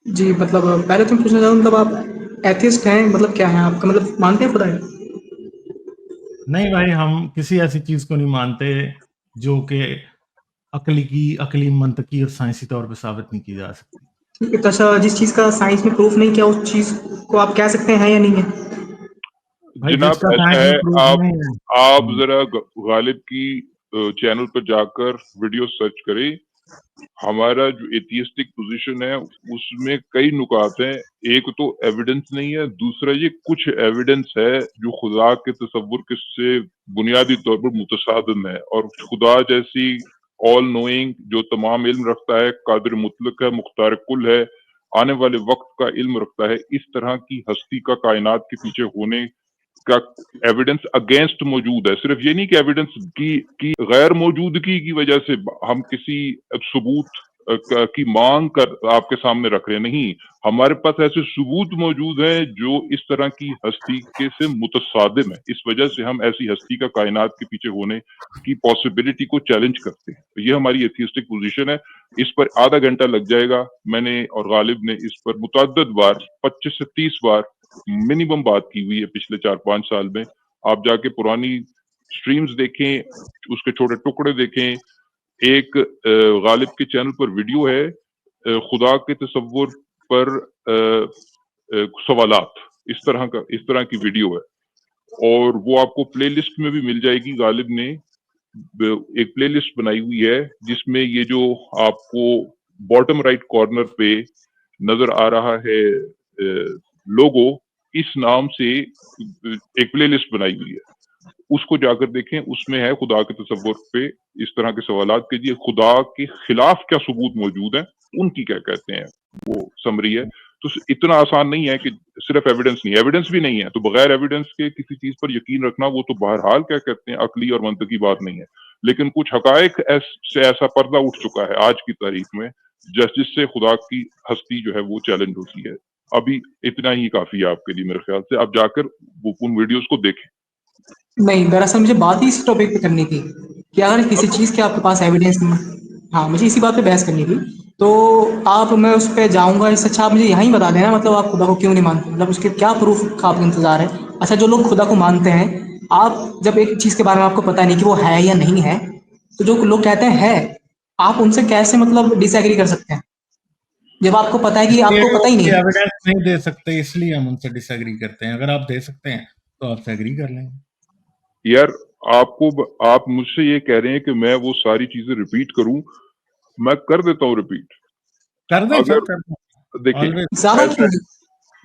جی مطلب پہلے تو پوچھنا چاہوں مطلب آپ ایتھیسٹ ہیں مطلب کیا ہیں آپ کا مطلب مانتے ہیں خدا ہے؟ نہیں بھائی، ہم کسی ایسی چیز کو نہیں مانتے جو کہ عقلی منطقی اور سائنسی طور پہ ثابت نہیں کی جا سکتی. اچھا جس چیز کا سائنس میں پروف نہیں کیا اس چیز کو آپ کہہ سکتے ہیں یا نہیں ہے؟ بھائی جس جناب کا ایسا سائنس ہے، میں پروف نہیں ہے. آپ ذرا غالب کی چینل پر جا کر ویڈیو سرچ کریں. ہمارا جو ایتھیسٹک پوزیشن ہے اس میں کئی نکات ہیں. ایک تو ایویڈنس نہیں ہے، دوسرا یہ کچھ ایویڈنس ہے جو خدا کے تصور کے سے بنیادی طور پر متصادم ہے، اور خدا جیسی آل نوئنگ جو تمام علم رکھتا ہے، قادر مطلق ہے، مختار کل ہے، آنے والے وقت کا علم رکھتا ہے، اس طرح کی ہستی کا کائنات کے پیچھے ہونے کا ایویڈنس اگینسٹ موجود ہے. صرف یہ نہیں کہ ایویڈنس کی غیر موجودگی کی وجہ سے ہم کسی ثبوت کی مانگ کر آپ کے سامنے رکھ رہے نہیں. ہمارے پاس ایسے ثبوت موجود ہیں جو اس طرح کی ہستی کے سے متصادم ہے. اس وجہ سے ہم ایسی ہستی کا کائنات کے پیچھے ہونے کی پاسبلٹی کو چیلنج کرتے ہیں. تو یہ ہماری ایتھیسٹک پوزیشن ہے. اس پر آدھا گھنٹہ لگ جائے گا. میں نے اور غالب نے اس پر متعدد بار 25 سے 30 بار منیمم بات کی ہوئی ہے پچھلے 4-5 سال میں. آپ جا کے پرانی سٹریمز دیکھیں، اس کے چھوٹے ٹکڑے دیکھیں. ایک غالب کے چینل پر ویڈیو ہے خدا کے تصور پر سوالات، اس طرح کی ویڈیو ہے، اور وہ آپ کو پلے لسٹ میں بھی مل جائے گی. غالب نے ایک پلے لسٹ بنائی ہوئی ہے جس میں یہ جو آپ کو باٹم رائٹ کارنر پہ نظر آ رہا ہے لوگو، اس نام سے ایک پلے لسٹ بنائی ہوئی ہے. اس کو جا کر دیکھیں. اس میں ہے خدا کے تصور پہ اس طرح کے سوالات کے لیے خدا کے خلاف کیا ثبوت موجود ہیں، ان کی کیا کہتے ہیں، وہ سمری ہے. تو اتنا آسان نہیں ہے کہ صرف ایویڈنس نہیں، ایویڈنس بھی نہیں ہے تو بغیر ایویڈنس کے کسی چیز پر یقین رکھنا وہ تو بہرحال کیا کہتے ہیں عقلی اور منطقی بات نہیں ہے. لیکن کچھ حقائق سے ایسا پردہ اٹھ چکا ہے آج کی تاریخ میں جس سے خدا کی ہستی جو ہے وہ چیلنج ہوتی ہے. ابھی اتنا ہی کافی ہے آپ کے لیے میرے خیال سے. آپ جا کر وہ ان ویڈیوز کو دیکھیں. نہیں دراصل مجھے بات ہی اس ٹاپک پہ کرنی تھی کہ اگر کسی چیز کے آپ کے پاس ایویڈنس نہیں. ہاں مجھے اسی بات پہ بحث کرنی تھی. تو میں اس پہ جاؤں گا. اس سے اچھا آپ مجھے یہاں ہی بتا دینا مطلب آپ خدا کو کیوں نہیں مانتے، مطلب اس کے کیا پروف کا آپ کو انتظار ہے. اچھا جو لوگ خدا کو مانتے ہیں، آپ جب ایک چیز کے بارے میں آپ کو پتا نہیں کہ وہ ہے یا نہیں ہے، تو جو لوگ کہتے ہیں ہے، آپ ان سے کیسے مطلب ڈس ایگری کر سکتے ہیں جب آپ کو پتا ہے اس کہ آپ لیے کو پتا ہی نہیں ہے. ایویڈنس نہیں دے سکتے، اس لیے ہم ان سے ڈس ایگری کرتے ہیں. اگر آپ دے سکتے ہیں تو آپ سے ایگری کر لیں گے. یار آپ مجھ سے یہ کہہ رہے ہیں کہ میں وہ ساری چیزیں ریپیٹ کروں. میں کر دیتا ہوں ریپیٹ. کر دیں سر، اگر کر دیں. دیکھیں زیادہ ایسا کیوں ہے،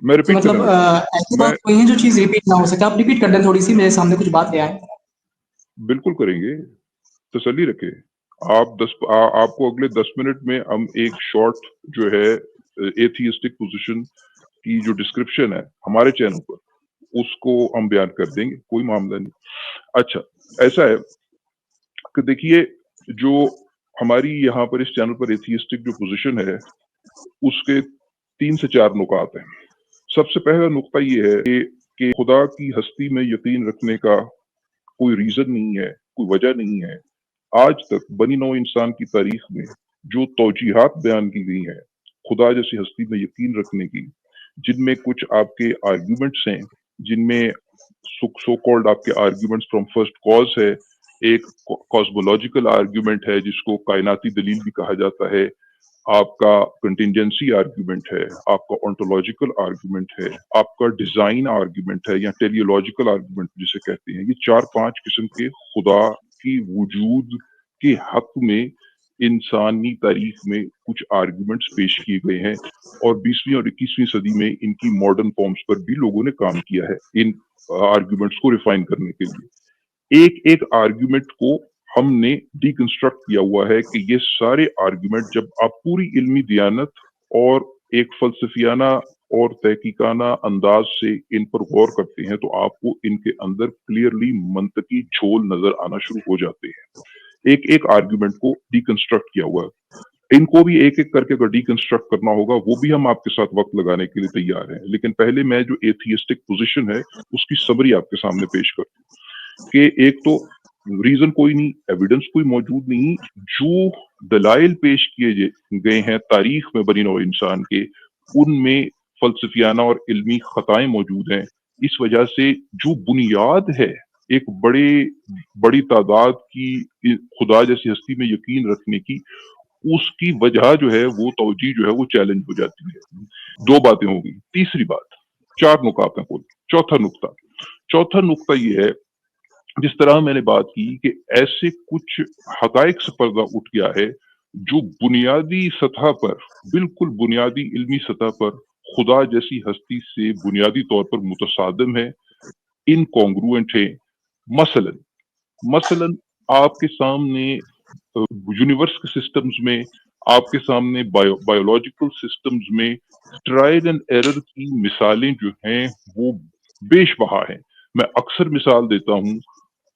میں کہ ریپیٹ مطلب کرنے لگا. ایسی میں بات کوئی ہے جو چیز ریپیٹ نہ ہو سکے. آپ ریپیٹ کر دیں تھوڑی سی، میرے سامنے کچھ بات لے آئے. بالکل کریں گے، تسلی رکھے. آپ کو اگلے 10 منٹ میں ہم ایک شارٹ جو ہے ایتھیسٹک پوزیشن کی جو ڈسکرپشن ہے ہمارے چینل پر اس کو ہم بیان کر دیں گے. کوئی معاملہ نہیں. اچھا ایسا ہے کہ دیکھیے جو ہماری یہاں پر اس چینل پر ایتھیسٹک جو پوزیشن ہے اس کے 3 سے 4 نکات ہیں. سب سے پہلا نقطہ یہ ہے کہ خدا کی ہستی میں یقین رکھنے کا کوئی ریزن نہیں ہے، کوئی وجہ نہیں ہے. آج تک بنی نوع انسان کی تاریخ میں جو توجیحات بیان کی گئی ہیں خدا جیسی ہستی میں یقین رکھنے کی، جن میں کچھ آپ کے آرگیومنٹس ہیں، جن میں سو کالڈ آپ کے آرگیومنٹس فرام فرسٹ کاز ہے. ایک کاسمولوجیکل آرگیومنٹ ہے جس کو کائناتی دلیل بھی کہا جاتا ہے. آپ کا کنٹینجنسی آرگیومنٹ ہے، آپ کا انٹولوجیکل آرگیومنٹ ہے، آپ کا ڈیزائن آرگیومنٹ ہے یا ٹیلیولوجیکل آرگیومنٹ جسے کہتے ہیں. یہ 4-5 قسم کے خدا کی وجود کے حق میں انسانی تاریخ میں کچھ آرگیومنٹس پیش کیے گئے ہیں، اور 20ویں اور 21ویں صدی میں ان کی ماڈرن فارمز پر بھی لوگوں نے کام کیا ہے ان آرگیومنٹس کو ریفائن کرنے کے لیے. ایک آرگیومنٹ کو ہم نے ڈی کنسٹرکٹ کیا ہوا ہے کہ یہ سارے آرگیومنٹ جب آپ پوری علمی دیانت اور ایک فلسفیانہ اور تحقیقانہ انداز سے ان پر غور کرتے ہیں تو آپ کو ان کے اندر کلیئرلی منطقی جھول نظر آنا شروع ہو جاتے ہیں. ایک آرگیومنٹ کو ڈی کنسٹرکٹ کیا ہوا ہے. ان کو بھی ایک کر کے اگر ڈی کنسٹرکٹ کرنا ہوگا وہ بھی ہم آپ کے ساتھ وقت لگانے کے لیے تیار ہیں. لیکن پہلے میں جو ایتھیسٹک پوزیشن ہے اس کی سمری آپ کے سامنے پیش کرتا ہوں کہ ایک تو ریزن کوئی نہیں، ایویڈنس کوئی موجود نہیں. جو دلائل پیش کیے گئے ہیں تاریخ میں بنی نوع انسان کے ان میں فلسفیانہ اور علمی خطائیں موجود ہیں. اس وجہ سے جو بنیاد ہے ایک بڑی تعداد کی خدا جیسی ہستی میں یقین رکھنے کی، اس کی وجہ جو ہے وہ توجہ جو ہے وہ چیلنج ہو جاتی ہے. 2 باتیں ہو گئی. تیسری بات، 4 نکات ہیں کل. چوتھا نقطہ یہ ہے، جس طرح میں نے بات کی کہ ایسے کچھ حقائق سے پردہ اٹھ گیا ہے جو بنیادی سطح پر، بالکل بنیادی علمی سطح پر خدا جیسی ہستی سے بنیادی طور پر متصادم ہے، انکانگروئنٹ ہے. مثلا آپ کے سامنے یونیورس کے سسٹمز میں، آپ کے سامنے بایولوجیکل سسٹمز میں ٹرائل اینڈ ایرر کی مثالیں جو ہیں وہ بیش بہا ہیں. میں اکثر مثال دیتا ہوں،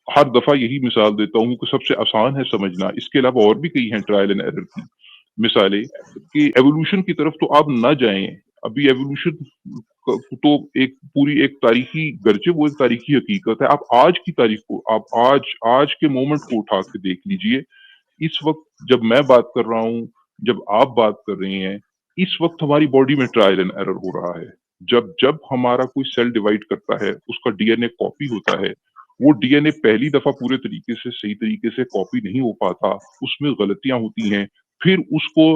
ہر دفعہ یہی مثال دیتا ہوں کہ سب سے آسان ہے سمجھنا. اس کے علاوہ اور بھی کئی ہیں ٹرائل اینڈ ایرر کی مثالیں، کہ ایوولوشن کی طرف تو آپ نہ جائیں. ابھی ایوولوشن تو ایک تاریخی، گرچہ وہ ایک تاریخی حقیقت ہے، آپ آج کی تاریخ کو، آپ آج کے مومنٹ کو اٹھا کے دیکھ لیجئے. اس وقت جب میں بات کر رہا ہوں، جب آپ بات کر رہے ہیں، اس وقت ہماری باڈی میں ٹرائل اینڈ ایرر ہو رہا ہے. جب ہمارا کوئی سیل ڈیوائڈ کرتا ہے، اس کا ڈی این اے کاپی ہوتا ہے. وہ ڈی این اے پہلی دفعہ پورے طریقے سے صحیح طریقے سے کاپی نہیں ہو پاتا، اس میں غلطیاں ہوتی ہیں. پھر اس کو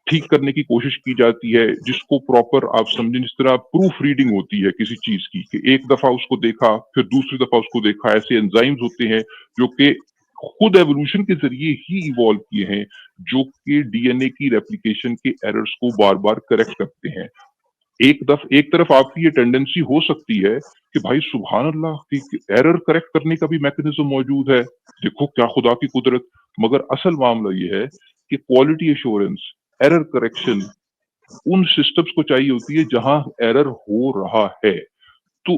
ٹھیک کرنے کی کوشش کی جاتی ہے، جس کو پراپر آپ سمجھیں، جس طرح پروف ریڈنگ ہوتی ہے کسی چیز کی، کہ ایک دفعہ اس کو دیکھا، پھر دوسری دفعہ اس کو دیکھا. ایسے انزائمز ہوتے ہیں جو کہ خود ایوولوشن کے ذریعے ہی ایوالو کیے ہیں، جو کہ ڈی این اے کی ریپلیکیشن کے ایررز کو بار بار کریکٹ کرتے ہیں. ایک طرف آپ کی یہ ٹینڈنسی ہو سکتی ہے کہ بھائی سبحان اللہ، ایرر کریکٹ کرنے کا بھی میکنزم موجود ہے، دیکھو کیا خدا کی قدرت. مگر اصل معاملہ یہ ہے کہ کوالٹی ایشورنس، ایرر کریکشن ان سسٹمز کو چاہیے ہوتی ہے جہاں ایرر ہو رہا ہے. تو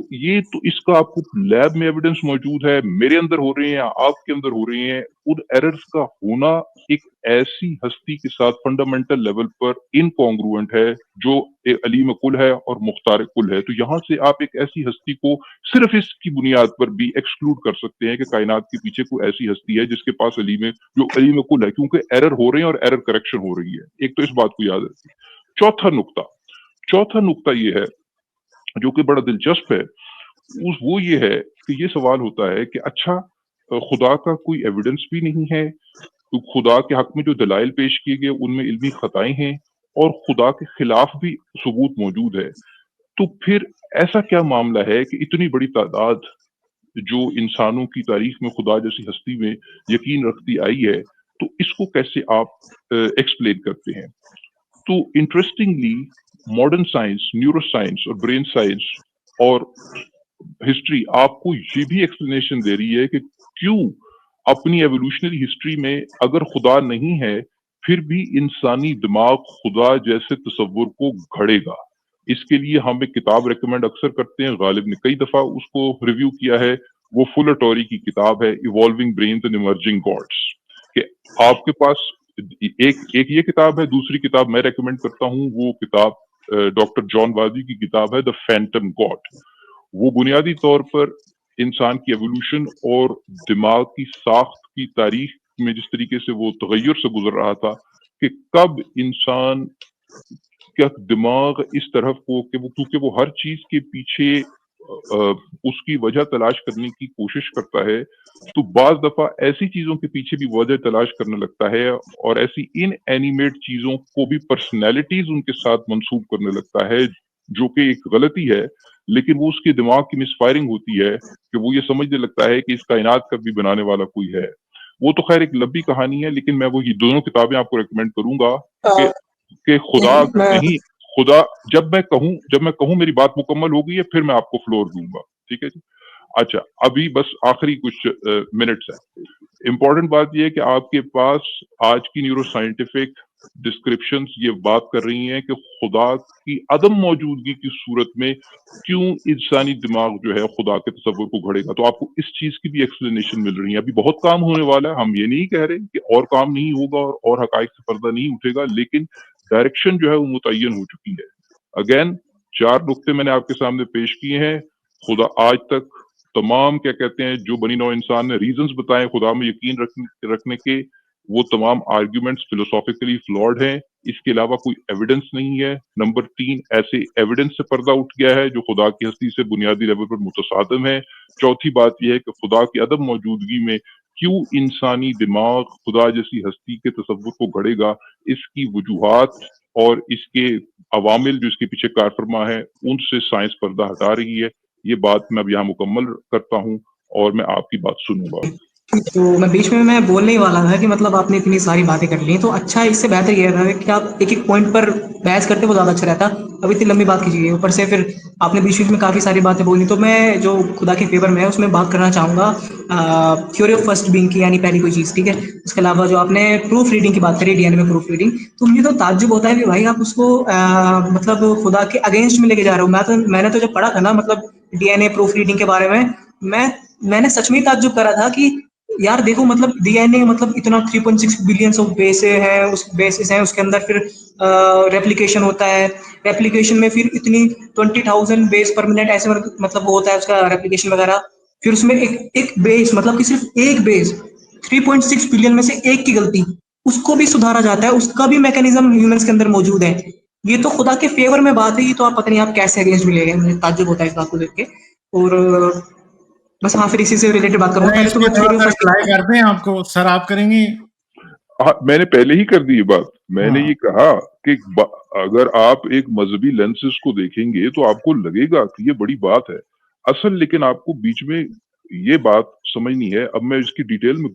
اس کا آپ کو لیب میں ایویڈنس موجود ہے، میرے اندر ہو رہے ہیں، آپ کے اندر ہو رہے ہیں. ان ایررز کا ہونا ایک ایسی ہستی کے ساتھ فنڈامنٹل لیول پر انکانگروئنٹ ہے جو علیم کل ہے اور مختار کل ہے. تو یہاں سے آپ ایک ایسی ہستی کو صرف اس کی بنیاد پر بھی ایکسکلوڈ کر سکتے ہیں کہ کائنات کے پیچھے کوئی ایسی ہستی ہے جس کے پاس جو علیم کل ہے، کیونکہ ایرر ہو رہے ہیں اور ایرر کریکشن ہو رہی ہے. ایک تو اس بات کو یاد رکھیں. چوتھا نقطہ یہ ہے جو کہ بڑا دلچسپ ہے، وہ یہ ہے کہ یہ سوال ہوتا ہے کہ اچھا، خدا کا کوئی ایویڈنس بھی نہیں ہے، تو خدا کے حق میں جو دلائل پیش کیے گئے ان میں علمی خطائیں ہیں، اور خدا کے خلاف بھی ثبوت موجود ہے. تو پھر ایسا کیا معاملہ ہے کہ اتنی بڑی تعداد جو انسانوں کی تاریخ میں خدا جیسی ہستی میں یقین رکھتی آئی ہے، تو اس کو کیسے آپ ایکسپلین کرتے ہیں؟ تو interestingly modern science, neuro science اور برین سائنس اور ہسٹری آپ کو یہ بھی ایکسپلینیشن دے رہی ہے کہ کیوں اپنی ایوولوشنری ہسٹری میں اگر خدا نہیں ہے پھر بھی انسانی دماغ خدا جیسے تصور کو گھڑے گا. اس کے لیے ہم ایک کتاب ریکمینڈ اکثر کرتے ہیں، غالب نے کئی دفعہ اس کو ریویو کیا ہے. وہ فلر ٹوری کی کتاب ہے evolving brains and emerging gods. کہ آپ کے پاس ایک یہ کتاب ہے، دوسری کتاب میں ریکمینڈ کرتا ہوں، وہ کتاب ڈاکٹر جان وادی کی کتاب ہے دا فینٹم گاڈ. وہ بنیادی طور پر انسان کی ایوولوشن اور دماغ کی ساخت کی تاریخ میں جس طریقے سے وہ تغیر سے گزر رہا تھا، کہ کب انسان کا دماغ اس طرف کو، کہ وہ کیونکہ وہ ہر چیز کے پیچھے اس کی وجہ تلاش کرنے کی کوشش کرتا ہے، تو بعض دفعہ ایسی چیزوں کے پیچھے بھی وجہ تلاش کرنے لگتا ہے، اور ایسی ان اینیمیٹ چیزوں کو بھی پرسنالٹیز ان کے ساتھ منسوب کرنے لگتا ہے، جو کہ ایک غلطی ہے. لیکن وہ اس کے دماغ کی مس فائرنگ ہوتی ہے کہ وہ یہ سمجھنے لگتا ہے کہ اس کائنات کا بھی بنانے والا کوئی ہے. وہ تو خیر ایک لمبی کہانی ہے، لیکن میں وہ یہ دونوں کتابیں آپ کو ریکمینڈ کروں گا کہ خدا نہیں، خدا جب میں کہوں میری بات مکمل ہو گئی ہے پھر میں آپ کو فلور دوں گا. ٹھیک ہے جی؟ اچھا، ابھی بس آخری کچھ منٹس ہیں. امپورٹنٹ بات یہ ہے کہ آپ کے پاس آج کی نیورو سائنٹیفک ڈسکرپشنز یہ بات کر رہی ہیں کہ خدا کی عدم موجودگی کی صورت میں کیوں انسانی دماغ جو ہے خدا کے تصور کو گھڑے گا. تو آپ کو اس چیز کی بھی ایکسپلینیشن مل رہی ہے. ابھی بہت کام ہونے والا ہے، ہم یہ نہیں کہہ رہے کہ اور کام نہیں ہوگا اور حقائق سے پردہ نہیں اٹھے گا، لیکن ڈائریکشن جو ہے وہ متعین ہو چکی ہے. اگین 4 نقطے میں نے آپ کے سامنے پیش کیے ہیں. خدا آج تک تمام کیا کہتے ہیں جو بنی نوع انسان نے ریزنز بتائے خدا میں یقین رکھنے کے، وہ تمام آرگیومنٹس فلوسافیکلی فلوڈ ہیں. اس کے علاوہ کوئی ایویڈنس نہیں ہے. نمبر 3 ایسے ایویڈنس سے پردہ اٹھ گیا ہے جو خدا کی ہستی سے بنیادی لیول پر متصادم ہے. چوتھی بات یہ ہے کہ خدا کی عدم موجودگی میں کیوں انسانی دماغ خدا جیسی ہستی کے تصور کو گھڑے گا، اس کی وجوہات اور اس کے عوامل جو اس کے پیچھے کار فرما ہے ان سے سائنس پردہ ہٹا رہی ہے. یہ بات میں اب یہاں مکمل کرتا ہوں اور میں آپ کی بات سنوں گا. تو میں بیچ میں بولنے ہی والا تھا کہ مطلب آپ نے اتنی ساری باتیں کر لی، تو اچھا اس سے بہتر یہ رہتا ہے کہ آپ ایک ایک پوائنٹ پر بحث کرتے وہ زیادہ اچھا رہتا. اب اتنی لمبی بات کیجیے، اوپر سے پھر آپ نے بیچ میں کافی ساری باتیں بولی، تو میں جو خدا کے فیور میں ہے اس میں بات کرنا چاہوں گا تھیوری آف فرسٹ بینگ کی، یعنی پہلی کوئی چیز. ٹھیک ہے، اس کے علاوہ جو آپ نے پروف ریڈنگ کی بات کری، ڈی این اے میں پروف ریڈنگ، تو مجھے تو تعجب ہوتا ہے کہ بھائی آپ اس کو مطلب خدا کے اگینسٹ میں لے کے جا رہے ہو. میں نے تو جب پڑھا تھا نا مطلب D N A proofreading کے بارے میں نے سچ میں تعجب کرا تھا کہ یار دیکھو مطلب ڈی این اے مطلب اتنا 3.6 بلین آف بیسز ہیں اس کے اندر، پھر ریپلیکیشن ہوتا ہے، ریپلیکیشن میں پھر اتنی 20,000 بیس پر منٹ ایسے مطلب وہ ہوتا ہے اس کا ریپلیکیشن وغیرہ. پھر اس میں ایک بیس مطلب کہ صرف ایک بیس 3.6 بلین میں سے ایک کی غلطی اس کو بھی سدھارا جاتا ہے، اس کا بھی میکینزم ہیومنس کے اندر موجود ہے. یہ تو خدا کے فیور میں بات ہے. یہ تو آپ پتہ نہیں آپ کیسے اگینسٹ ملے گئے، مجھے تعجب ہوتا ہے اس بات کو دیکھ کے. اور بس ہاں، پھر اسی سے ریلیٹڈ بات کروں. پہلے اس تو پہ میں تھوڑا تھیوری سا آف رپلائی کرتے ہیں آپ کو سر، آپ کریں گے؟ میں نے پہلے ہی کر دی یہ بات. میں نے یہ کہا کہ اگر آپ ایک مذہبی لینسز کو دیکھیں گے تو آپ کو لگے گا کہ یہ بڑی بات ہے اصل، لیکن آپ کو بیچ میں یہ بات سمجھنی ہے. اب میں اس کی ڈیٹیل میں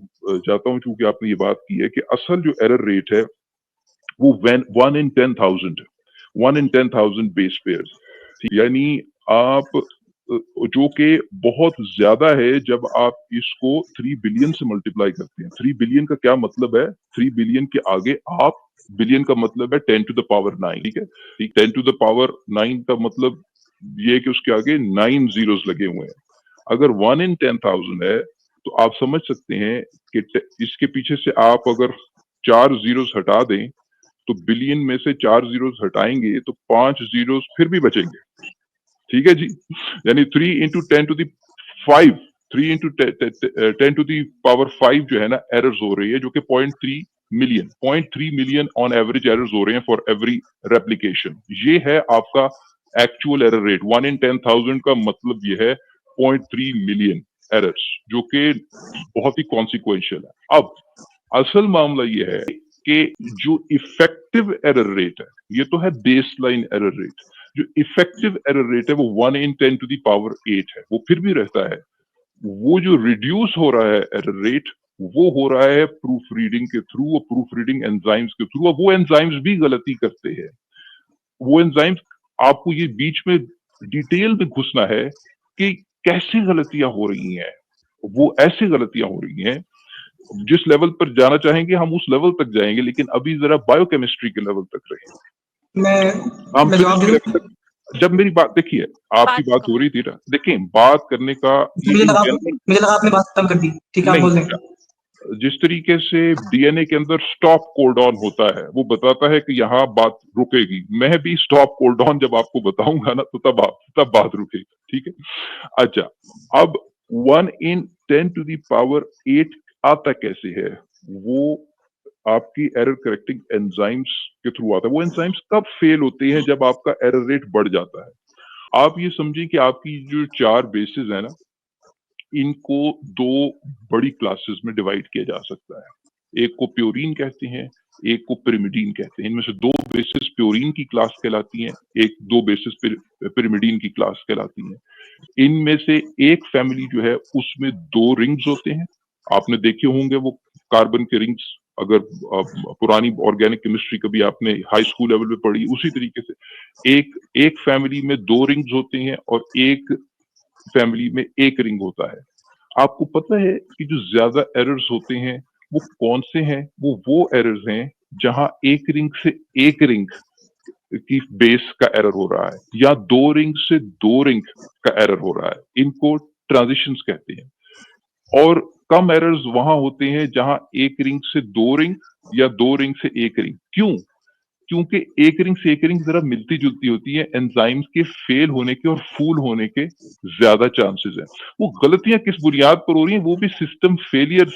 جاتا ہوں چونکہ آپ نے یہ بات کی ہے کہ اصل جو ایرر ریٹ ہے وہ 1 in 10,000 بیس پیئرز، یعنی آپ جو کہ بہت زیادہ ہے جب آپ اس کو 3 بلین سے ملٹیپلائی کرتے ہیں. 3 بلین کا کیا مطلب ہے؟ 3 بلین کے آگے آپ بلین کا مطلب ہے 10 to the power 9. ٹھیک ہے، 10 to the power 9 کا مطلب یہ کہ اس کے آگے 9 زیروز لگے ہوئے ہیں. اگر 1 in 10,000 ہے تو آپ سمجھ سکتے ہیں کہ اس کے پیچھے سے آپ اگر 4 زیروز ہٹا دیں تو بلین میں سے 4 زیروز ہٹائیں گے تو 5 زیروز پھر بھی بچیں گے. ٹھیک ہے جی، یعنی 3 into 10 to the 5 3 into 10 to the power 5 جو ہے نا ایررز ہو رہی ہے، جو کہ 0.3 ملین آن ایوریج ایررز ہو رہے ہیں فار ایوری ریپلیکیشن. یہ ہے آپ کا ایکچوئل ایرر ریٹ. 1 in 10,000 کا مطلب یہ ہے 0.3 ملین ایررز، جو کہ بہت ہی کانسیکوینشل ہے. اب اصل معاملہ یہ ہے کہ جو افیکٹو ایرر ریٹ ہے یہ تو ہے بیس لائن ایرر ریٹ. جو افیکٹو ایرر ریٹ ہے وہ 1 in 10 to the power 8 ہے، وہ پھر بھی رہتا ہے. وہ جو ریڈیوس ہو رہا ہے ایرر ریٹ وہ ہو رہا ہے پروف ریڈنگ کے تھرو اور پروف ریڈنگ انزائمز کے تھرو. اب وہ انزائمز بھی غلطی کرتے ہیں. وہ انزائمز آپ کو یہ بیچ میں ڈیٹیل میں گھسنا ہے کہ کیسے غلطیاں ہو رہی ہیں. وہ ایسے غلطیاں ہو رہی ہیں جس لیول پر جانا چاہیں گے ہم اس لیول تک جائیں گے، لیکن ابھی ذرا بایو کیمسٹری کے لیول تک رہیں. ہم میں پھر جواب اس دے لیول تک جب میری بات دیکھیے، آپ کی بات ہو رہی تھی نا، دیکھیں بات کرنے کا یہ مجھے ان لگا جنرل آپ نے بات ختم کر دی. ٹھیک ہے، آپ نہیں. بول دیں. جس طریقے سے ڈی این اے کے اندر سٹاپ کولڈ آن ہوتا ہے وہ بتاتا ہے کہ یہاں بات رکے گی. میں بھی سٹاپ کولڈ آن جب آپ کو بتاؤں گا نا تو تب بات رکے گی. ٹھیک ہے، اچھا اب 1 in 10 to the power 8 آتا کیسے ہے؟ وہ آپ کی ایرر کریکٹنگ انزائمز کے تھرو آتا ہے. وہ انزائمز کب فیل ہوتے ہیں؟ جب آپ کا ایرر ریٹ بڑھ جاتا ہے. آپ یہ سمجھیں کہ آپ کی جو 4 بیسز ہیں نا ان کو 2 بڑی کلاسز میں ڈیوائڈ کیا جا سکتا ہے. ایک کو پیورین کہتے ہیں، ایک کو پیریمیڈین کہتے ہیں. ان میں سے 2 بیسز پیورین کی کلاس کہلاتی ہیں، 2 بیسز پیریمیڈین کی کلاس کہلاتی ہیں. ان میں سے ایک فیملی جو ہے اس میں 2 رنگز ہوتے ہیں. آپ نے دیکھے ہوں گے وہ کاربن کے رنگز، اگر پرانی آرگینک کیمسٹری کبھی آپ نے ہائی اسکول لیول پہ پڑھی، اسی طریقے سے ایک فیملی میں 2 رنگز ہوتے ہیں اور ایک فیملی میں 1 رنگ ہوتا ہے. آپ کو پتہ ہے کہ جو زیادہ ایررز ہوتے ہیں وہ کون سے ہیں؟ وہ ایررز ہیں جہاں 1 رنگ سے 1 رنگ کی بیس کا ایرر ہو رہا ہے یا 2 رنگ سے 2 رنگ کا ایرر ہو رہا ہے. ان کو ٹرانزیشنز کہتے ہیں. اور کم ایررز وہاں ہوتے ہیں جہاں 1 رنگ سے 2 رنگ یا 2 رنگ سے 1 رنگ. کیوں؟ کیونکہ 1 رنگ سے 1 رنگ ذرا ملتی جلتی ہوتی ہے. انزائمز کے فیل ہونے کے اور فول ہونے کے زیادہ چانسز ہیں. وہ غلطیاں کس بنیاد پر ہو رہی ہیں؟ وہ بھی سسٹم فیلئر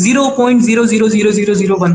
0.0000001,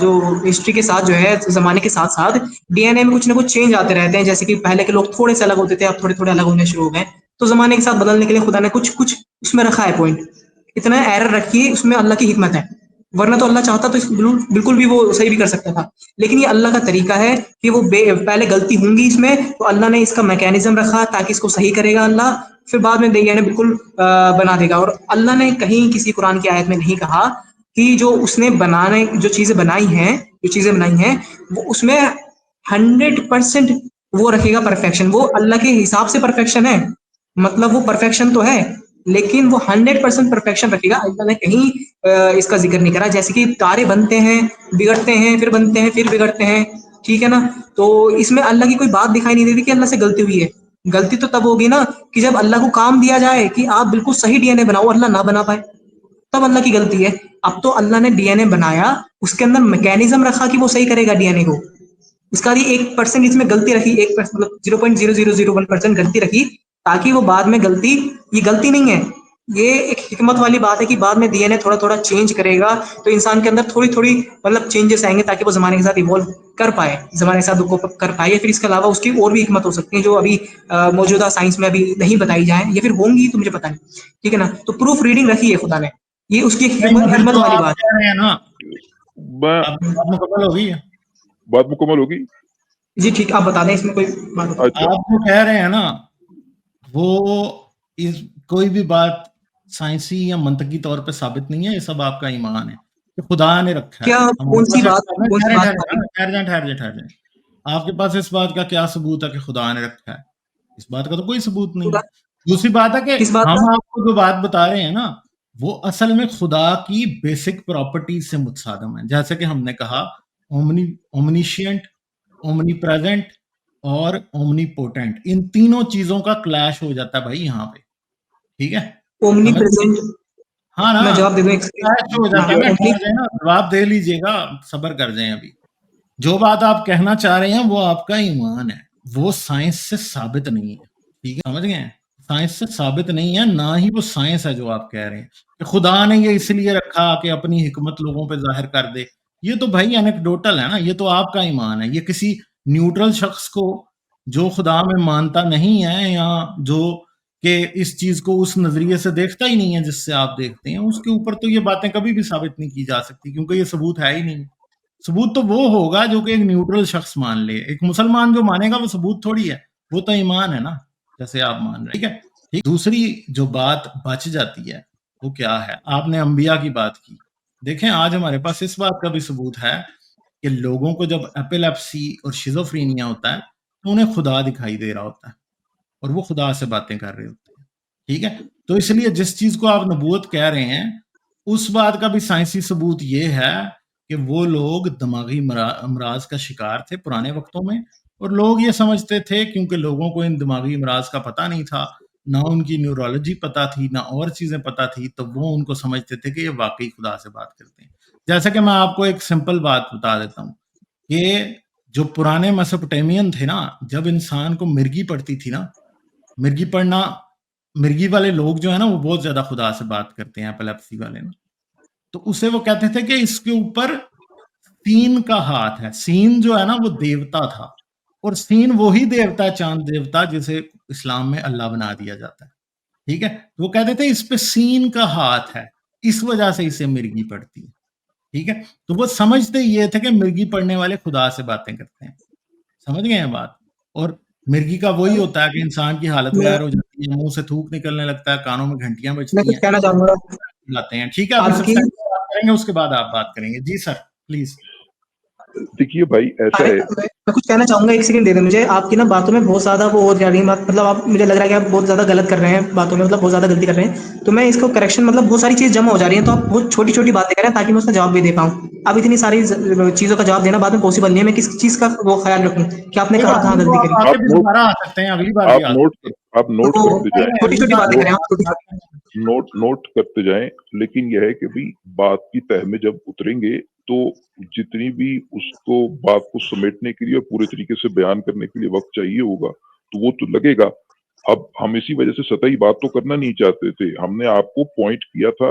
جو ہسٹری کے ساتھ جو ہے زمانے کے ساتھ ساتھ ڈی این اے میں کچھ نہ کچھ چینج آتے رہتے ہیں. جیسے کہ پہلے کے لوگ تھوڑے سے الگ ہوتے تھے, اب تھوڑے تھوڑے الگ ہونے شروع ہو گئے. تو زمانے کے ساتھ بدلنے کے لیے خدا نے کچھ کچھ اس میں رکھا ہے پوائنٹ. اتنا ایرر رکھی ہے اس میں, اللہ کی حکمت ہے. ورنہ تو اللہ چاہتا تو بالکل بھی وہ صحیح بھی کر سکتا تھا. لیکن یہ اللہ کا طریقہ ہے کہ وہ پہلے غلطی ہوں گی اس میں, تو اللہ نے اس کا میکینزم رکھا تاکہ اس کو صحیح کرے گا اللہ, پھر بعد میں یعنی بالکل بنا دے گا. اور اللہ نے کہیں کسی قرآن کی آیت میں نہیں کہا کہ جو اس نے جو چیزیں بنائی ہیں وہ اس میں 100% وہ رکھے گا پرفیکشن. وہ اللہ کے حساب سے پرفیکشن ہے, مطلب وہ پرفیکشن تو ہے لیکن وہ 100% پرفیکشن رکھے گا. اللہ نے کہیں اس کا ذکر نہیں کرا. جیسے کہ تارے بنتے ہیں, بگڑتے ہیں, پھر بنتے ہیں, پھر بگڑتے ہیں, ٹھیک ہے نا. تو اس میں اللہ کی کوئی بات دکھائی نہیں دیتی کہ اللہ سے غلطی ہوئی ہے. غلطی تو تب ہوگی نا کہ جب اللہ کو کام دیا جائے کہ آپ بالکل صحیح ڈی این اے بناؤ, اللہ نہ بنا پائے, تب اللہ کی غلطی ہے. اب تو اللہ نے ڈی این اے بنایا, اس کے اندر میکینزم رکھا کہ وہ صحیح کرے گا ڈی این اے کو. اس کا 1% اس میں غلطی رکھی, 1% مطلب 0.0001% غلطی رکھی, تاکہ وہ بعد میں یہ غلطی نہیں ہے, یہ ایک حکمت والی بات ہے کہ بعد میں ڈی این اے تھوڑا تھوڑا چینج کرے گا تو انسان کے اندر تھوڑی تھوڑی مطلب چینجز آئیں گے تاکہ وہ زمانے کے ساتھ ایوالو کر پائے, زمانے کے ساتھ کوپ کر پائے. پھر اس کے علاوہ اس کی اور بھی حکمت ہو سکتی ہیں جو ابھی موجودہ سائنس میں ابھی نہیں بتائی جائیں, یا پھر ہوں گی تو مجھے پتہ نہیں, ٹھیک ہے نا. تو پروف ریڈنگ رکھی ہے خدا نے, یہ اس کی حکمت جو والی آپ بات کہہ رہے ہیں نا, میں آپ مکمل ہوگی. بات مکمل ہوگی. ہے. جی ٹھیک, آپ بتا دیں اس میں کوئی بات. اچھا, آپ جو کہہ رہے ہیں نا وہ کوئی بھی بات سائنسی یا منطقی طور پہ ثابت نہیں ہے, یہ سب آپ کا ایمان ہے کہ خدا نے رکھا ہے. کیا کون سی بات ٹھہر جائیں. آپ کے پاس اس بات کا کیا ثبوت ہے کہ خدا نے رکھا ہے؟ اس بات کا تو کوئی ثبوت نہیں ہے. دوسری بات ہے کہ کس بات ہم کا؟ آپ کو جو بات بتا رہے ہیں نا وہ اصل میں خدا کی بیسک پراپرٹیز سے متصادم ہے. جیسے کہ ہم نے کہا اومنیشینٹ, اومنی پریزنٹ اور اومنی پوٹینٹ, ان تینوں چیزوں کا کلیش ہو جاتا ہے بھائی یہاں پہ, ٹھیک ہے. اومنی پریزنٹ, ہاں نا, میں جواب دے دوں ایک کلیش ہو جاتا ہے. ٹھہر جائیں نا, جواب دے لیجئے گا, صبر کر جائیں. ابھی جو بات آپ کہنا چاہ رہے ہیں وہ آپ کا ایمان ہے, وہ سائنس سے ثابت نہیں ہے, ٹھیک ہے, سمجھ گئے. سائنس سے ثابت نہیں ہے, نہ ہی وہ سائنس ہے جو آپ کہہ رہے ہیں کہ خدا نے یہ اس لیے رکھا کہ اپنی حکمت لوگوں پہ ظاہر کر دے. یہ تو بھائی اینیکڈوٹل ہے نا, یہ تو آپ کا ایمان ہے. یہ کسی نیوٹرل شخص کو جو خدا میں مانتا نہیں ہے یا جو کہ اس چیز کو اس نظریے سے دیکھتا ہی نہیں ہے جس سے آپ دیکھتے ہیں, اس کے اوپر تو یہ باتیں کبھی بھی ثابت نہیں کی جا سکتی, کیونکہ یہ ثبوت ہے ہی نہیں. ثبوت تو وہ ہوگا جو کہ ایک نیوٹرل شخص مان لے. ایک مسلمان جو مانے گا وہ ثبوت تھوڑی ہے, وہ تو ایمان ہے نا, جیسے آپ مان رہے ہیں, ٹھیک ہے. دوسری جو بات بچ جاتی ہے وہ کیا ہے, آپ نے انبیاء کی بات کی. دیکھیں آج ہمارے پاس اس بات کا بھی ثبوت ہے کہ لوگوں کو جب ایپیلیپسی اور شیزوفرینیا ہوتا ہے تو انہیں خدا دکھائی دے رہا ہوتا ہے اور وہ خدا سے باتیں کر رہے ہوتے ہیں, ٹھیک ہے. تو اس لیے جس چیز کو آپ نبوت کہہ رہے ہیں اس بات کا بھی سائنسی ثبوت یہ ہے کہ وہ لوگ دماغی امراض کا شکار تھے پرانے وقتوں میں, اور لوگ یہ سمجھتے تھے کیونکہ لوگوں کو ان دماغی امراض کا پتہ نہیں تھا, نہ ان کی نیورولوجی پتہ تھی, نہ اور چیزیں پتہ تھی, تو وہ ان کو سمجھتے تھے کہ یہ واقعی خدا سے بات کرتے ہیں. جیسا کہ میں آپ کو ایک سمپل بات بتا دیتا ہوں کہ جو پرانے میسوپوٹیمین تھے نا, جب انسان کو مرگی پڑتی تھی نا, مرگی والے لوگ جو ہے نا وہ بہت زیادہ خدا سے بات کرتے ہیں, ایپیلیپسی والے نا, تو اسے وہ کہتے تھے کہ اس کے اوپر سین کا ہاتھ ہے. سین جو ہے نا وہ دیوتا تھا, اور سین وہی دیوتا ہے, چاند دیوتا, جسے اسلام میں اللہ بنا دیا جاتا ہے, ٹھیک ہے. وہ کہتے تھے اس پہ سین کا ہاتھ ہے, اس وجہ سے اسے مرگی پڑتی ہے, ٹھیک ہے. تو وہ سمجھتے یہ تھے کہ مرگی پڑنے والے خدا سے باتیں کرتے ہیں, سمجھ گئے ہیں بات. اور مرگی کا وہی ہوتا ہے کہ انسان کی حالت میں غیر ہو جاتی ہے, منہ سے تھوک نکلنے لگتا ہے, کانوں میں گھنٹیاں میں بجتی کچھ ہیں, کہنا چاہوں گا جاتے ہیں, ٹھیک ہے. ابھی آپ سب کی سے بات کریں گے, اس کے بعد آپ بات کریں گے. جی سر پلیز. دیکھیے بھائی ایسا ہے, میں کچھ کہنا چاہوں گا, ایک سیکنڈ دے دیں مجھے. آپ کی نا باتوں میں بہت زیادہ وہ ہو جا رہی ہے, مطلب آپ مجھے لگ رہا ہے کہ آپ بہت زیادہ غلط کر رہے ہیں باتوں میں, مطلب بہت زیادہ غلطی کر رہے ہیں. تو میں اس کو کریکشن, مطلب بہت ساری چیز جمع ہو جا رہی ہیں, تو آپ بہت چھوٹی چھوٹی باتیں کریں تاکہ میں اس کا جواب بھی دے پاؤں. اب اتنی ساری چیزوں کا جواب دینا بعد میں پاسبل نہیں ہے. میں کس چیز کا وہ خیال رکھوں کہ آپ نے کوئی کہاں بات کہاں نہیں, وہ غلطی آپ کری. آگے آپ بھی نوٹ دوبارہ آ سکتے ہیں, اگلی بار بھی آ سکتے ہیں. آپ نوٹ تو کرتے جائیں, چھوٹی چھوٹی باتیں کریں آپ, چھوٹی نوٹ کرتے جائیں. لیکن یہ ہے کہ بھی بات کی تہ میں جب اتریں گے تو جتنی بھی اس کو بات کو سمیٹنے کے لیے اور پورے طریقے سے بیان کرنے کے لیے وقت چاہیے ہوگا تو وہ تو لگے گا. اب ہم اسی وجہ سے سطحی بات تو کرنا نہیں چاہتے تھے. ہم نے آپ کو پوائنٹ کیا تھا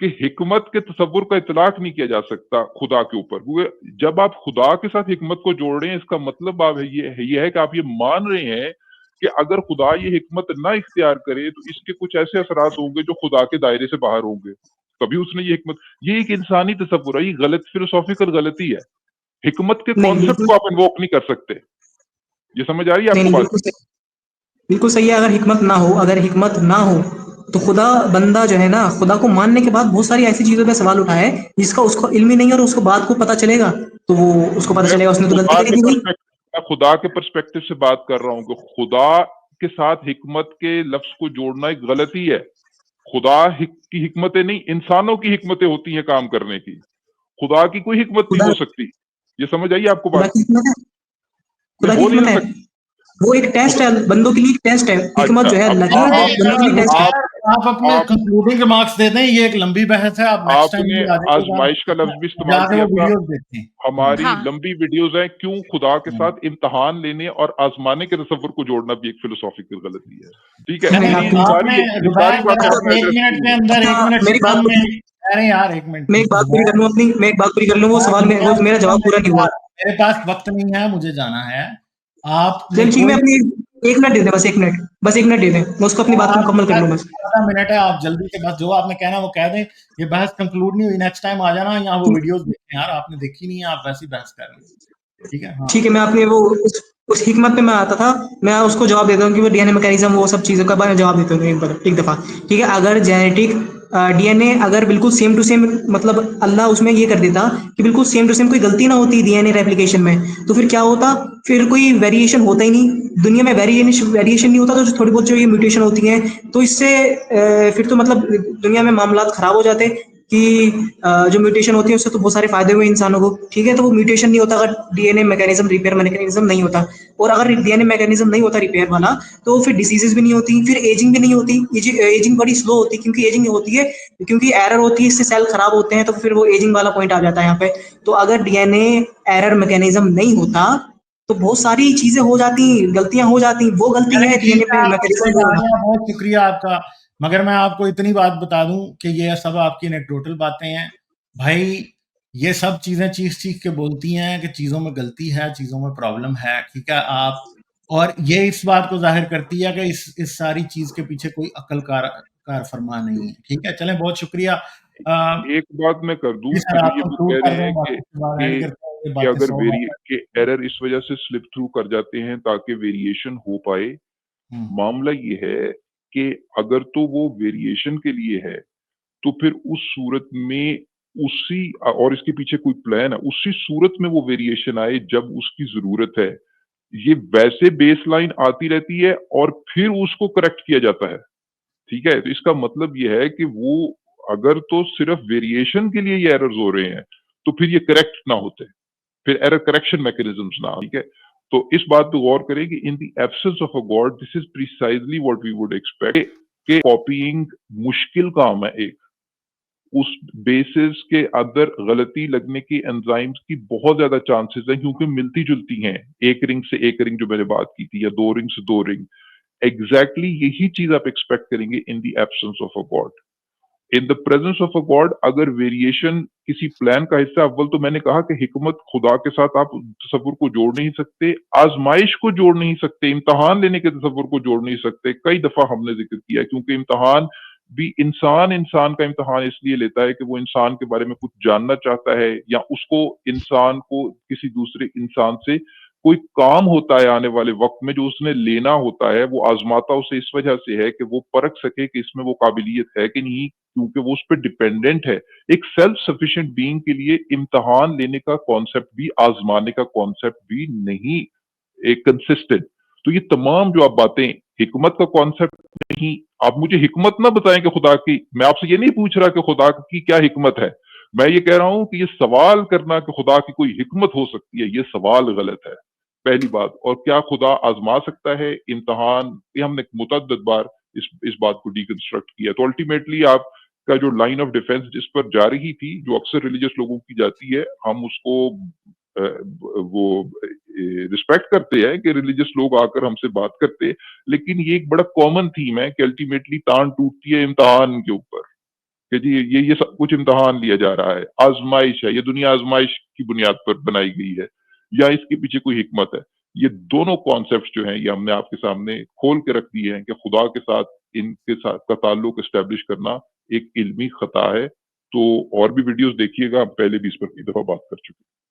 کہ حکمت کے تصور کا اطلاق نہیں کیا جا سکتا خدا کے اوپر. جب آپ خدا کے ساتھ حکمت کو جوڑ رہے ہیں اس کا مطلب آپ یہ ہے کہ آپ یہ مان رہے ہیں کہ اگر خدا یہ حکمت نہ اختیار کرے تو اس کے کچھ ایسے اثرات ہوں گے جو خدا کے دائرے سے باہر ہوں گے. کبھی اس نے یہ حکمت، یہ ایک انسانی تصور ہے، یہ غلط فلسافیکل غلطی ہے. حکمت کے نہیں کانسیپٹ بالکل کو آپ انووک نہیں کر سکتے. یہ سمجھ آ رہی ہے آپ نہیں کو نہیں بات؟ بالکل صحیح، بالکل صحیح ہے. اگر حکمت نہ ہو تو خدا بندہ جو ہے نا، خدا کو ماننے کے بعد بہت ساری ایسی چیزوں پہ سوال اٹھائے جس کا اس کو علم ہی نہیں ہے، اور اس کو بعد کو پتا چلے گا تو وہ اس کو پتا میں چلے گا اس نے تو غلطی خدا کری کے تھی وہی. پرسپیکٹو میں خدا کے پرسپیکٹو سے بات کر رہا ہوں کہ خدا کے ساتھ حکمت کے لفظ کو جوڑنا ایک غلطی ہے. خدا کی حکمتیں نہیں، انسانوں کی حکمتیں ہوتی ہیں کام کرنے کی. خدا کی کوئی حکمت نہیں خدا ہو سکتی. یہ سمجھ آئیے آپ کو خدا بات؟ کی حکمت ہے، خدا نہیں کی ہو نہیں حکمت ہے. سکتی. وہ ایک ٹیسٹ خدا، ہے بندوں کے لیے، ایک ٹیسٹ ہے. حکمت اچھا جو ہے اب اللہ کی بندوں کے لیے ٹیسٹ ہے. آپ اپنے آپ کنکلوڈنگ ریمارکس دے دیں. یہ ایک لمبی بحث ہے، آپ نیکسٹ آپ ٹائم نے بھی آ جائیے گا، آزمائش کا لفظ بھی جا استعمال کے کیا وہ تھا. ویڈیوز دیکھیں. ہماری ہاں لمبی ویڈیوز ہیں کیوں خدا کے ساتھ امتحان لینے اور آزمانے کے تصور کو جوڑنا بھی ایک فلسافیکل غلطی ہے. ٹھیک ہے، میں چلیں یہ آپ نے یہ ساری زبیر باتیں ذرا ہم نے ایک ایڈریس منٹ کی کے ہیں. اندر، ایک منٹ میری سے بات کم میں پوری، ارے یار ایک منٹ میں ایک بات پوری کر لوں اپنی، میں ایک بات پوری کر لوں. وہ سوال میں وہ میرا جواب پورا نہیں ہوا. میرے پاس وقت نہیں ہے، مجھے جانا ہے. آپ نے چل ٹھیک، میں کوئی اپنی ایک منٹ دے دیں، بس ایک منٹ دے دیں، میں اس کو اپنی بات کو مکمل کر لوں بس. آدھا منٹ ہے، آپ جلدی سے بس جو آپ نے کہنا وہ کہہ دیں. یہ بحث کنکلوڈ نہیں ہوئی، نیکسٹ ٹائم آ جانا، یہاں وہ ویڈیوز دیکھیں. یار آپ نے دیکھی نہیں ہے، آپ ویسی بحث کر رہے ہیں. ٹھیک ہے، ہاں ٹھیک ہے، میں اپنے وہ اس حکمت پہ میں آتا تھا، میں اس کو جواب دیتا ہوں کہ وہ ڈی این اے میکینزم وہ سب چیزوں کا میں جواب دیتا ہوں ایک دفعہ. ٹھیک ہے، اگر جینیٹک ڈی این اے اگر بالکل سیم ٹو سیم، مطلب اللہ اس میں یہ کر دیتا کہ بالکل سیم ٹو سیم کوئی غلطی نہ ہوتی ڈی این اے ریپلیکیشن میں، تو پھر کیا ہوتا؟ پھر کوئی ویریشن ہوتا ہی نہیں دنیا میں. ویریشن نہیں ہوتا تو تھوڑی بہت جو یہ میوٹیشن ہوتی ہیں تو اس سے پھر تو مطلب دنیا میں معاملات خراب ہو جاتے کہ جو میوٹیشن ہوتی ہے اس سے تو بہت سارے فائدے ہوئے انسانوں کو. ٹھیک ہے، تو وہ میوٹیشن نہیں ہوتا اگر D N A mechanism repair mechanism نہیں ہوتا. اور اگر ڈی این اے میکینزم نہیں ہوتا ریپیئر والا تو پھر ڈیزیزز بھی نہیں ہوتی، پھر ایجنگ بھی نہیں ہوتی. ایجنگ بڑی سلو ہوتی، کیونکہ ایجنگ ہوتی ہے کیونکہ ایرر ہوتی ہے، اس سے سیل خراب ہوتے ہیں، تو پھر وہ ایجنگ والا پوائنٹ آ جاتا ہے یہاں پہ. تو اگر D N a error mechanism نہیں ہوتا تو بہت ساری چیزیں ہو جاتی، غلطیاں ہو جاتی. وہ غلطی ہے ڈی این ٹھیک اے ہے، پہ آپ چلے میکینزم جا نہیں رہے ہونا. ہیں، بہت شکریہ آپ کا. مگر میں آپ کو اتنی بات بتا دوں کہ یہ سب آپ کی انیکڈوٹل باتیں ہیں بھائی. یہ سب چیزیں چیخ کے بولتی ہیں کہ چیزوں میں غلطی ہے، چیزوں میں پرابلم ہے. ٹھیک ہے، آپ اور یہ اس بات کو ظاہر کرتی ہے کہ اس ساری چیز کے پیچھے کوئی عقل کار فرما نہیں ہے. ٹھیک ہے، چلیں بہت شکریہ. ایک بات میں کر دوں جی کہ سر، جو آپ یہ کنکلوڈ کہہ کر رہے دیں، ہیں باقی سے بات اینڈ کرتے ہیں، یہ کہ باتیں اگر سو کہ ایرر اس وجہ سے سلپ تھرو کر جاتے ہیں تاکہ ویریشن ہو پائے. معاملہ یہ ہے کہ اگر تو وہ ویریشن کے لیے ہے تو پھر اس صورت میں اسی، اور اس کے پیچھے کوئی پلان ہے، اسی صورت میں وہ ویریشن آئے جب اس کی ضرورت ہے. یہ ویسے بیس لائن آتی رہتی ہے اور پھر اس کو کریکٹ کیا جاتا ہے. ٹھیک ہے، تو اس کا مطلب یہ ہے کہ وہ اگر تو صرف ویریشن کے لیے یہ ایررز ہو رہے ہیں تو پھر یہ کریکٹ نہ ہوتے، پھر ایرر کریکشن میکینزمز نہ. ٹھیک ہے، تو اس بات پہ غور کریں کہ in the absence of a god this is precisely what we would expect کہ کاپیئنگ مشکل کام ہے. ایک اس بیسس کے اندر غلطی لگنے کی انزائمز کی بہت زیادہ چانسز ہیں کیونکہ ملتی جلتی ہیں. ایک رنگ سے ایک رنگ جو میں نے بات کی تھی، یا دو رنگ سے دو رنگ، ایگزیکٹلی یہی چیز آپ ایکسپیکٹ کریں گے in the absence of a god. In the presence of a god اگر ویریشن کسی پلان کا حصہ، اول تو میں نے کہا کہ حکمت خدا کے ساتھ آپ تصور کو جوڑ نہیں سکتے، آزمائش کو جوڑ نہیں سکتے، امتحان لینے کے تصور کو جوڑ نہیں سکتے. کئی دفعہ ہم نے ذکر کیا کیونکہ امتحان بھی انسان کا امتحان اس لیے لیتا ہے کہ وہ انسان کے بارے میں کچھ جاننا چاہتا ہے، یا اس کو انسان کو کسی دوسرے انسان سے کوئی کام ہوتا ہے آنے والے وقت میں جو اس نے لینا ہوتا ہے، وہ آزماتا اسے اس وجہ سے ہے کہ وہ پرکھ سکے کہ اس میں وہ قابلیت ہے کہ نہیں، کیونکہ وہ اس پہ ڈیپینڈنٹ ہے. ایک سیلف سفیشینٹ بینگ کے لیے امتحان لینے کا کانسیپٹ بھی، آزمانے کا کانسیپٹ بھی نہیں ایک کنسسٹنٹ. تو یہ تمام جو آپ باتیں، حکمت کا کانسیپٹ نہیں، آپ مجھے حکمت نہ بتائیں کہ خدا کی، میں آپ سے یہ نہیں پوچھ رہا کہ خدا کی کیا حکمت ہے، میں یہ کہہ رہا ہوں کہ یہ سوال کرنا کہ خدا کی کوئی حکمت ہو سکتی ہے، یہ سوال غلط ہے پہلی بات. اور کیا خدا آزما سکتا ہے؟ امتحان، یہ ہم نے متعدد بار اس بات کو ڈیکنسٹرکٹ کیا. تو الٹیمیٹلی آپ کا جو لائن آف ڈیفenس جس پر جا رہی تھی، جو اکثر ریلیجس لوگوں کی جاتی ہے، ہم اس کو وہ رسپیکٹ کرتے ہیں کہ ریلیجس لوگ آ کر ہم سے بات کرتے، لیکن یہ ایک بڑا کامن تھیم ہے کہ الٹیمیٹلی تان ٹوٹتی ہے امتحان کے اوپر کہ جی یہ سب کچھ امتحان لیا جا رہا ہے، آزمائش ہے، یہ دنیا آزمائش کی بنیاد پر بنائی گئی ہے یا اس کے پیچھے کوئی حکمت ہے. یہ دونوں کانسیپٹس جو ہیں یہ ہم نے آپ کے سامنے کھول کے رکھ دیے ہیں کہ خدا کے ساتھ ان کے ساتھ کا تعلق اسٹیبلش کرنا ایک علمی خطا ہے. تو اور بھی ویڈیوز دیکھیے گا، ہم پہلے بھی اس پر کئی دفعہ بات کر چکے ہیں.